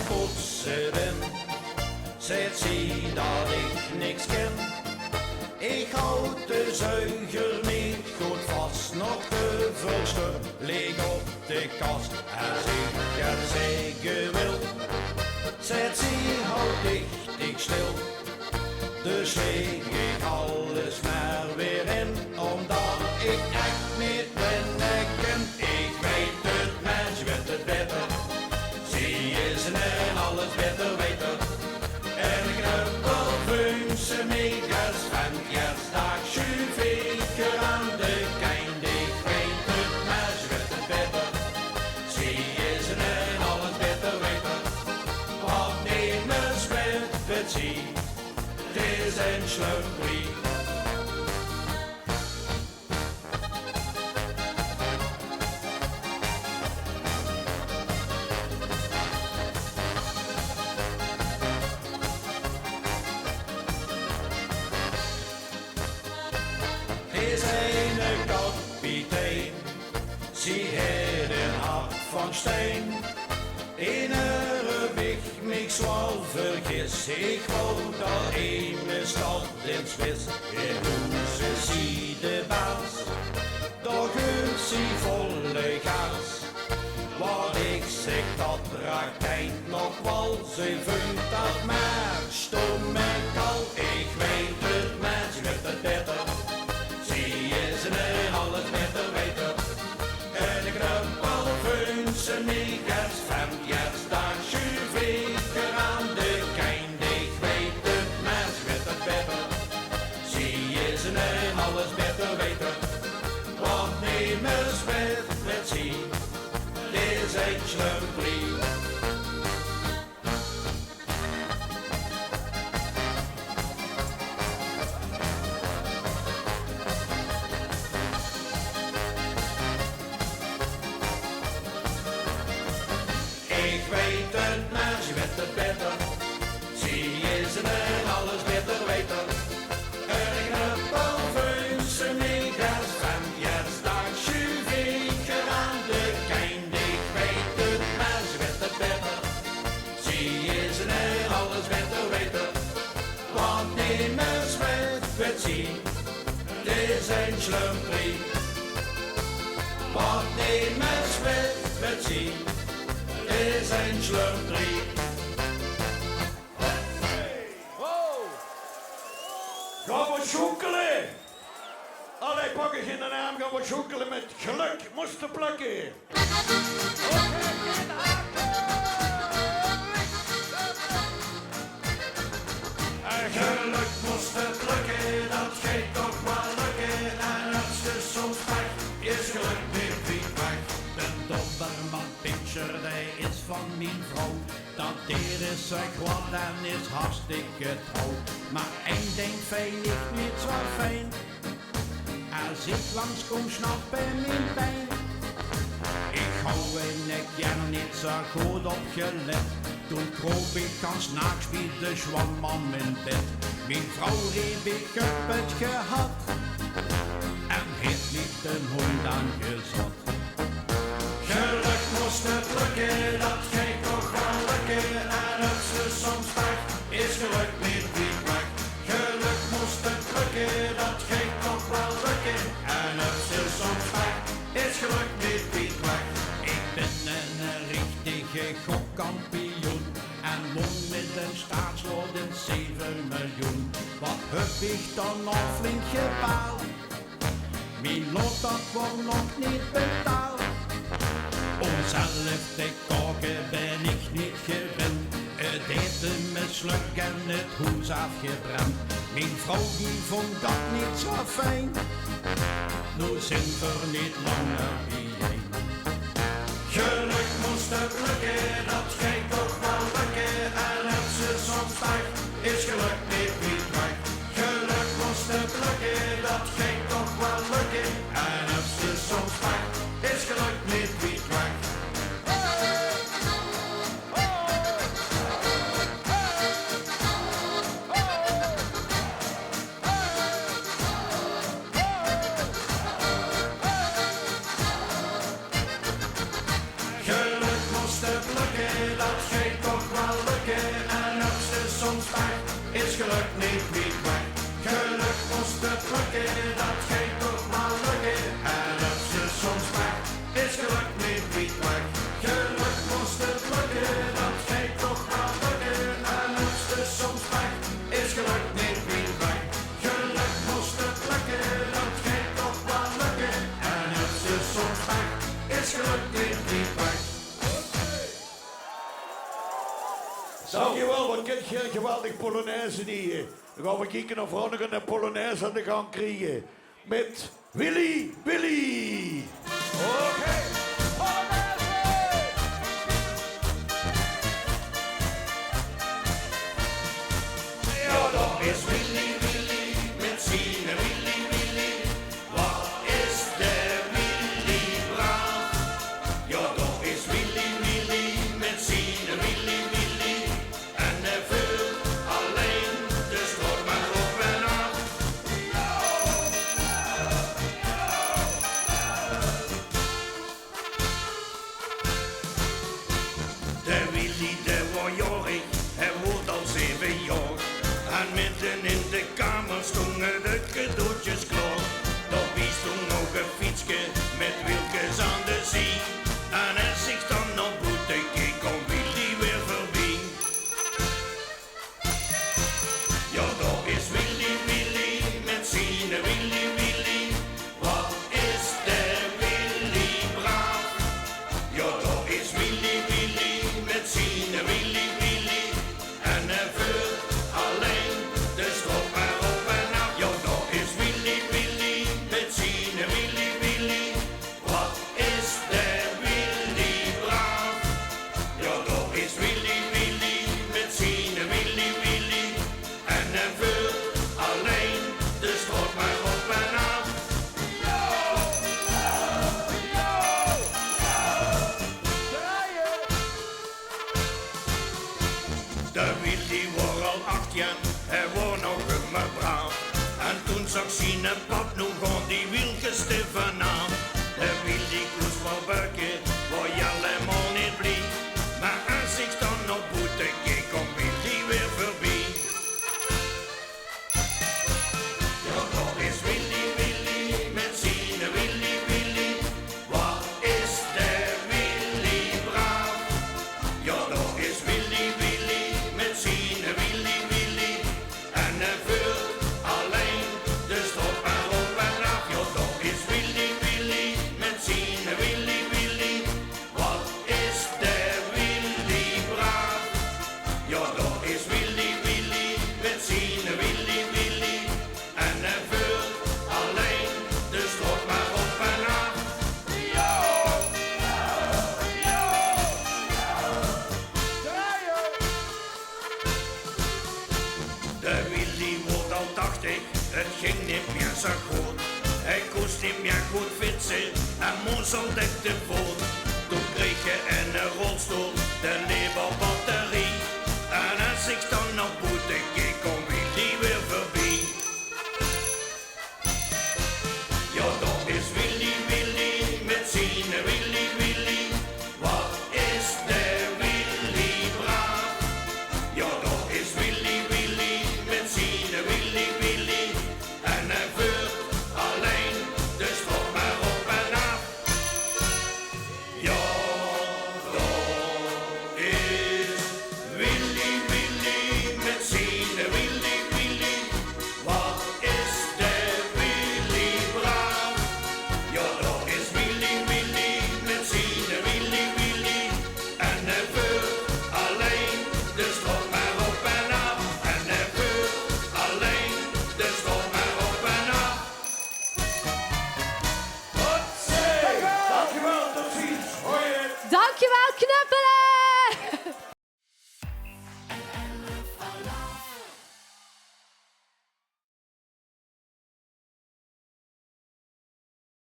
poetsen win. Zet zie dat ik niks ken. Ik houd de zuiger niet goed vast, nog te veel leeg op de kast. Als ik het zeggen wil, zet zie houd dicht stil. Dus leg ik alles maar weer in, omdat ik echt niet wennen kan. Ik weet het, mens weet het beter. Zie is en alles beter weten. En ik heb wel funsen meegas van kerstdag schuif ik er aan de keind. Ik weet het, mens weet het beter. Zie is en alles beter weten. Wat nemers met het zie. Het is een slumperie. Het is een kapitein, zie het een hart van steen. Innere weg niks wel vergis, ik wou dat ene stad in Zwis. In huizen zie de baas, doch huis zie volle gas. Wat ik zeg dat raakt eind nog wel, ze vindt dat maar stom en kal. Ik weet het, mens weet het beter. Zie is en alles beter weten. En ik heb al funsen meegas van kerstdag schuif ik er aan de keind. Ik weet het, mens weet het beter. Zie is en alles beter weten. Wat nemers met zie, het is een slumperie. Ik weet het, mens weet het beter. Zie is en alles beter weten. En ik heb al funsen meegas van kerstdag schuif ik er aan de keind. Ik weet het, mens weet het beter. Zie is en alles beter weten. Want nemers met zie, het is een slumperie. Want nemers met zie, is een slumperie. Wow! Gaan we schoekelen! Allee, pak eens in de naam, gaan we schoekelen met geluk, moesten plukken. Geluk moesten plukken, dat geeft toch wel lukken. En als je soms pakt, is geluk weer niet weg. De dobberman picture is van mijn vrouw. Dat dier is kwad en is hartstikke trouw. Maar één ding vind ik niet zo fijn. Als ik langskom snappen mijn pijn. Ik hou in ik jaren niet zo goed opgelet. Toen kroop ik als naaks bij de zwanman in bed. Mijn vrouw heb ik op het gehad. En heeft niet de hond aangezet. Geluk moesten plukken, dat geeft toch wel lukken. En als ze soms pakt, is geluk niet wie weg. Geluk moesten plukken, dat geeft toch wel lukken. En als ze soms pakt, is geluk niet wie weg. Ik ben een richtige gokkampioen en won met een staatslot in 7 miljoen. Wat heb ik dan nog flink gebaald? Mijn lot dat wordt nog niet betaald. Om zelf te koken ben ik niet gewend. Het eten mislukt en het huis afgebrand. Mijn vrouw die vond dat niet zo fijn. Nu zijn we niet langer bijeen. Geluk moesten plukken, dat geeft toch wel lukken. En als ze soms pakt, is geluk niet wie weg. Geluk moesten plukken, dat geeft toch wel lukken. En als ze soms pakt, is geluk niet wie weg. Geluk moesten plukken, dat geeft toch wel Dankjewel, wat kent je een geweldig Polonaise hier. Dan gaan we kijken of we nog een Polonaise aan de gang krijgen. Met Willy Willy. Oké, Ja, dat is Willy Willy met zijn Willy Willy. Wat is de Willy braaf? Ja, dat is Willy Willy met zijn Willy Willy. En hij vult alleen de strot maar op en af. De Willy, de wordt jorig, hij wordt al 7 jaar. En midden in de kamer stonden de cadeautjes klaar. Daar wies toen nog een fietsje met wieltjes aan de zee. En als ik dan nog boete keek, kon Willy weer voorbij. Ja, daar is Willy Willy met zijn Willy Willy. Wat is de Willy braaf? Ja, daar is Willy Willy met zijn Willy Willy. En hij vult alleen de strop maar op en af. Ja, daar is Willy Willy met zijn Willy Willy. Wat is de Willy braaf? Ja, daar is Willy Willy met zijn Willy Willy. En hij vult alleen de strop maar op en af. De Willy wordt al 8 jaar, hij wordt nog immer braaf. En toen zag zijn pap nog aan die wieltjes te vanaf. De Willy koest wel buiken, waar je helemaal niet blij. Maar als ik dan nog boete keek, komt Willy weer voorbij. Ja, dat is Willy Willy met zijn Willy Willy. Wat is de Willy braaf? Ja, dat is Willy Willy met zijn Willy Willy. En hij vult alleen de strop maar op en af. Ja, dat is Willy Willy met zijn Willy Willy. Wat is de Willy braaf? Ja, dat is Willy Willy met zijn Willy Willy. En hij vult alleen de strop maar op en af. De Willy wordt al 80, het ging niet meer zo goed. Hij koest niet meer goed fietsen en moest al dik te voet. Toen kreeg je in een rolstoel de leverbatterie. En als ik dan nog boete keek, kon Willy weer voorbij. Ja, dat is Willy Willy met zijn Willy Willy. Wat is de Willy braaf? Ja, dat is Willy Willy met zijn Willy Willy. En hij vult alleen de strop maar op en af. Ja, dat is Willy Willy met zijn Willy Willy. Wat is de Willy braaf? Ja, dat is Willy Willy met zijn Willy Willy. En hij vult alleen de strop maar op en af. En hij vult alleen de strop maar op en af. Dankjewel, tot ziens. Hoi. Dankjewel, knuppelen!